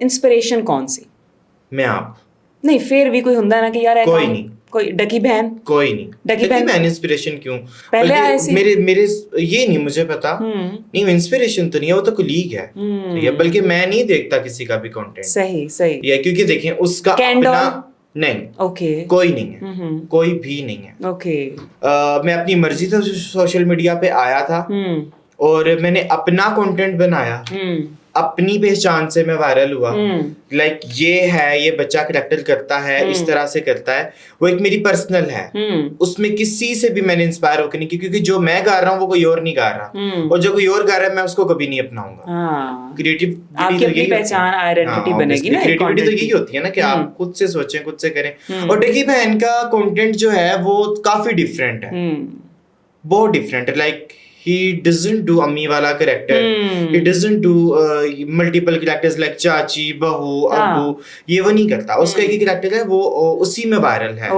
Inspiration कौन सी? मैं आप नहीं फिर भी कोई ਹੁੰਦਾ ना कि यार कोई नहीं, कोई डकी बहन कोई नहीं। डकी बहन इंस्पिरेशन क्यों? पहले बल्कि आए सी मेरे ये नहीं मुझे पता। नहीं इंस्पिरेशन तो नहीं है, वो तो कुलीग है। ठीक है, बल्कि मैं नहीं देखता किसी का भी कंटेंट। सही सही ये क्योंकि देखें उसका अपना नहीं, ओके कोई नहीं है, कोई भी नहीं है। ओके मैं अपनी मर्जी से सोशल मीडिया पे आया था और मैंने अपना कंटेंट बनाया, अपनी पहचान से मैं वायरल हुआ। लाइक ये बच्चा करैक्टर करता है, इस तरह से करता है, वो एक मेरी पर्सनल है। उसमें किसी से भी मैंने इंस्पायर होकर नहीं, क्योंकि जो मैं गा रहा हूँ वो कोई और नहीं गा रहा, और जो कोई और गा रहा है मैं उसको कभी नहीं अपनाऊंगा। क्रिएटिविटी आपकी तो अपनी यही पहचान आइडेंटिटी बनेगी ना। क्रिएटिविटी तो यही होती है ना कि आप खुद से सोचें, खुद से करें। और डकी बहन का कंटेंट जो है वो काफी डिफरेंट है, बहुत डिफरेंट है। लाइक he doesn't do अम्मी वाला character, he doesn't do multiple characters like चाची, बहू, अब्बू, ये वो नहीं करता। उसका एक ही कैरेक्टर है, वो उसी में वायरल है।